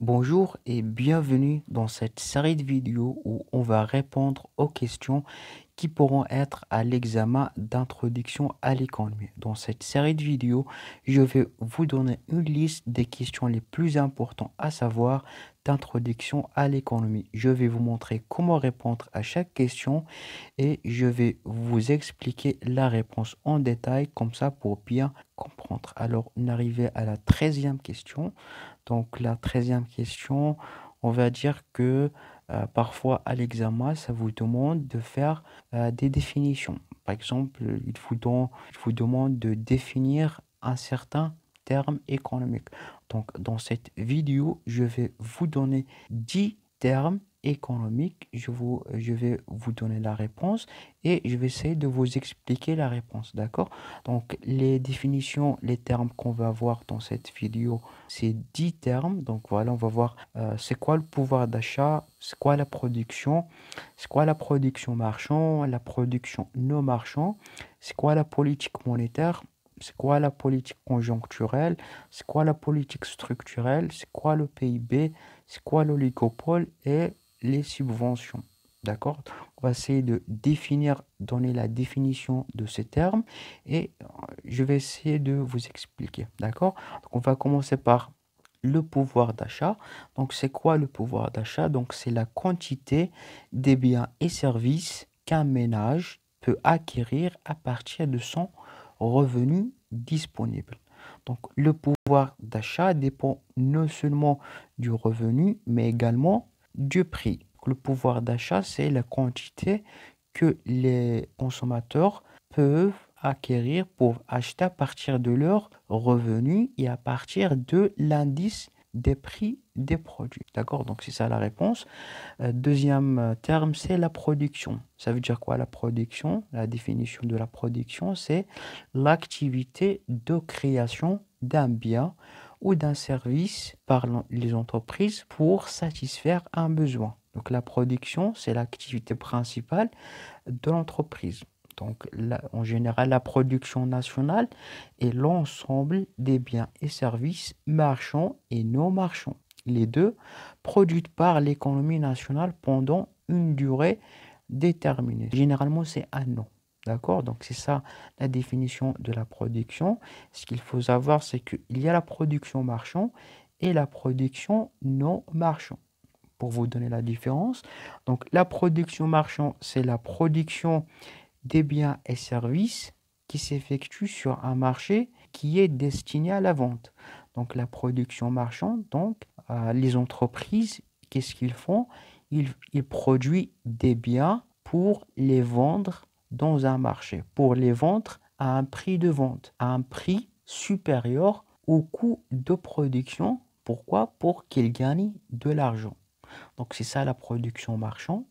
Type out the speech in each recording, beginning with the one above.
Bonjour et bienvenue dans cette série de vidéos où on va répondre aux questions qui pourront être à l'examen d'introduction à l'économie. Dans cette série de vidéos, je vais vous donner une liste des questions les plus importantes à savoir d'introduction à l'économie. Je vais vous montrer comment répondre à chaque question et je vais vous expliquer la réponse en détail comme ça pour bien comprendre. Alors, on arrive à la 13e question. Donc, la 13e question, on va dire que parfois à l'examen, ça vous demande de faire des définitions. Par exemple, il vous demande de définir un certain terme économique. Donc, dans cette vidéo, je vais vous donner 10 termes économiques. Je vais vous donner la réponse et je vais essayer de vous expliquer la réponse. D'accord? Donc, les définitions, les termes qu'on va voir dans cette vidéo, c'est 10 termes. Donc, voilà, on va voir c'est quoi le pouvoir d'achat, c'est quoi la production marchand, la production non marchand, c'est quoi la politique monétaire, c'est quoi la politique conjoncturelle, c'est quoi la politique structurelle, c'est quoi le PIB, c'est quoi l'oligopole et les subventions. D'accord? On va essayer de définir, donner la définition de ces termes et je vais essayer de vous expliquer. D'accord? Donc, on va commencer par le pouvoir d'achat. Donc, c'est quoi le pouvoir d'achat? Donc, c'est la quantité des biens et services qu'un ménage peut acquérir à partir de son revenu disponible. Donc, le pouvoir d'achat dépend non seulement du revenu, mais également du prix. Le pouvoir d'achat, c'est la quantité que les consommateurs peuvent acquérir pour acheter à partir de leurs revenus et à partir de l'indice des prix des produits. D'accord? Donc, c'est ça la réponse. Deuxième terme, c'est la production. Ça veut dire quoi la production? La définition de la production, c'est l'activité de création d'un bien ou d'un service par les entreprises pour satisfaire un besoin. Donc la production, c'est l'activité principale de l'entreprise. Donc en général, la production nationale est l'ensemble des biens et services marchands et non marchands. Les deux produites par l'économie nationale pendant une durée déterminée. Généralement, c'est un an. D'accord? Donc, c'est ça la définition de la production. Ce qu'il faut savoir, c'est qu'il y a la production marchande et la production non marchande. Pour vous donner la différence, donc la production marchande, c'est la production des biens et services qui s'effectuent sur un marché qui est destiné à la vente. Donc, la production marchande, donc, les entreprises, qu'est-ce qu'ils font? Ils produisent des biens pour les vendre dans un marché, pour les vendre à un prix de vente, à un prix supérieur au coût de production. Pourquoi? Pour qu'ils gagnent de l'argent. Donc, c'est ça la production marchande.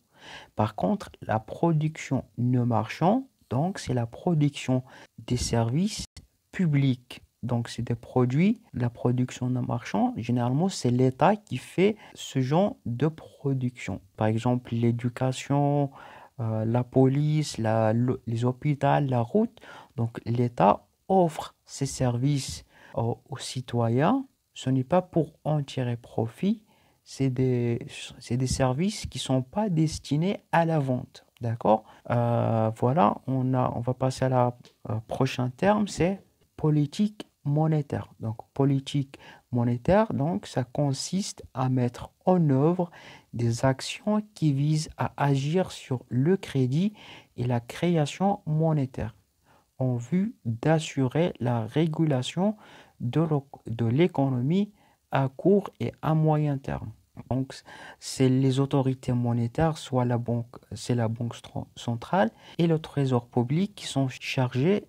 Par contre, la production non marchande, donc, c'est la production des services publics. Donc, c'est des produits, la production non marchande. Généralement, c'est l'État qui fait ce genre de production. Par exemple, l'éducation, la police, les hôpitaux, la route. Donc, l'État offre ses services aux citoyens. Ce n'est pas pour en tirer profit, c'est des services qui ne sont pas destinés à la vente. D'accord? Voilà, on va passer à la prochain terme, c'est politique monétaire. Donc, politique monétaire, donc, ça consiste à mettre en œuvre des actions qui visent à agir sur le crédit et la création monétaire en vue d'assurer la régulation de l'économie à court et à moyen terme. Donc, c'est les autorités monétaires, soit c'est la banque centrale et le trésor public qui sont chargés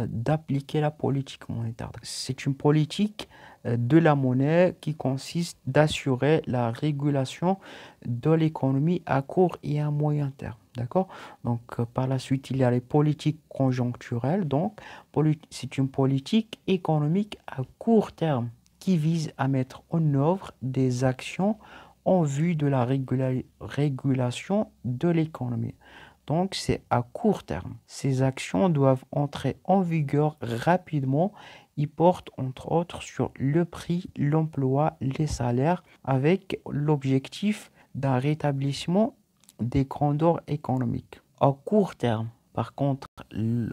d'appliquer la politique monétaire. C'est une politique de la monnaie qui consiste d'assurer la régulation de l'économie à court et à moyen terme. D'accord? Donc, par la suite, il y a les politiques conjoncturelles. Donc, c'est une politique économique à court terme qui vise à mettre en œuvre des actions en vue de la régulation de l'économie. Donc, c'est à court terme. Ces actions doivent entrer en vigueur rapidement Il porte entre autres sur le prix, l'emploi, les salaires, avec l'objectif d'un rétablissement des grandeurs économiques. À court terme, par contre,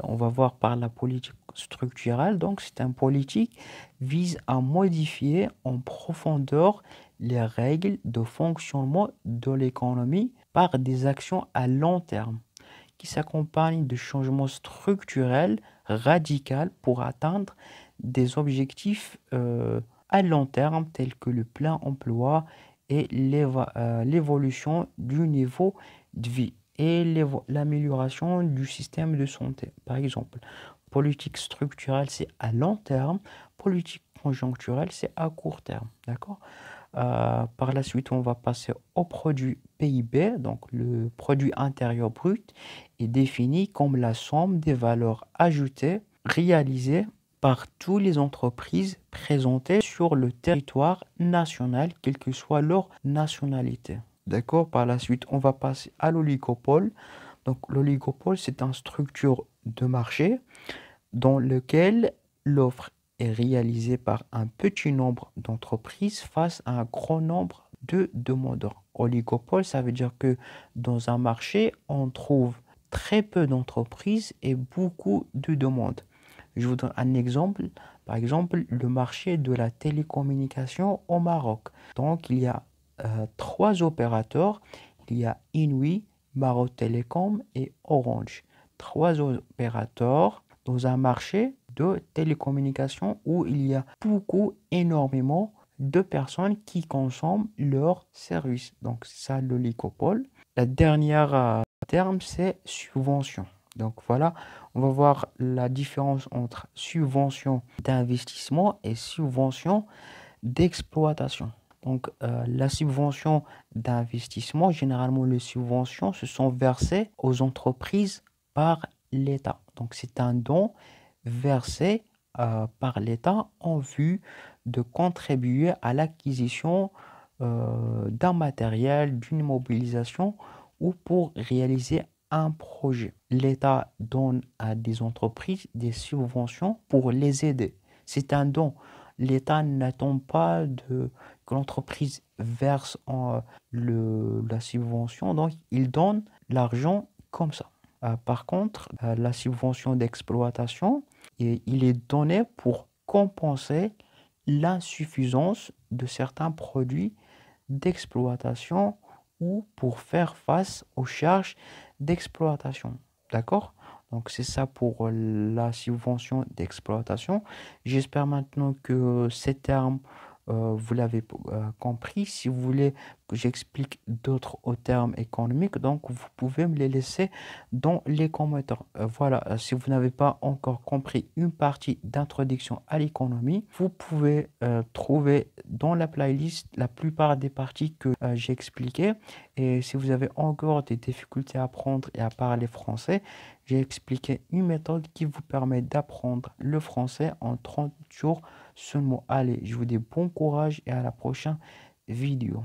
on va voir par la politique structurelle, donc c'est un politique vise à modifier en profondeur les règles de fonctionnement de l'économie par des actions à long terme qui s'accompagnent de changements structurels radicaux pour atteindre des objectifs à long terme tels que le plein emploi et l'évolution du niveau de vie et l'amélioration du système de santé. Par exemple, politique structurelle, c'est à long terme, politique conjoncturelle, c'est à court terme. D'accord? Par la suite, on va passer au produit PIB. Donc, le produit intérieur brut est défini comme la somme des valeurs ajoutées réalisées par toutes les entreprises présentées sur le territoire national, quelle que soit leur nationalité. D'accord? Par la suite, on va passer à l'oligopole. Donc, l'oligopole, c'est une structure de marché dans lequel l'offre est réalisée par un petit nombre d'entreprises face à un grand nombre de demandeurs. Oligopole, ça veut dire que dans un marché, on trouve très peu d'entreprises et beaucoup de demandes. Je vous donne un exemple. Par exemple, le marché de la télécommunication au Maroc. Donc, il y a trois opérateurs. Il y a Inouï, Maroc Télécom et Orange. Trois opérateurs dans un marché de télécommunications où il y a énormément de personnes qui consomment leurs services. Donc, c'est ça l'oligopole. La dernière terme, c'est subvention. Donc, voilà, on va voir la différence entre subvention d'investissement et subvention d'exploitation. Donc, la subvention d'investissement, généralement, les subventions se sont versées aux entreprises par l'État. Donc, c'est un don versé par l'État en vue de contribuer à l'acquisition d'un matériel, d'une mobilisation ou pour réaliser un projet. L'État donne à des entreprises des subventions pour les aider. C'est un don. L'État n'attend pas que l'entreprise verse la subvention, donc il donne l'argent comme ça. Par contre, la subvention d'exploitation, il est donné pour compenser l'insuffisance de certains produits d'exploitation ou pour faire face aux charges d'exploitation. D'accord? Donc c'est ça pour la subvention d'exploitation. J'espère maintenant que ces termes, vous l'avez compris. Si vous voulez que j'explique d'autres termes économiques, donc vous pouvez me les laisser dans les commentaires. Voilà, si vous n'avez pas encore compris une partie d'introduction à l'économie, vous pouvez trouver dans la playlist la plupart des parties que j'ai expliquées. Et si vous avez encore des difficultés à apprendre et à parler français, j'ai expliqué une méthode qui vous permet d'apprendre le français en 30 jours seulement. Allez, je vous dis bon courage et à la prochaine vidéo.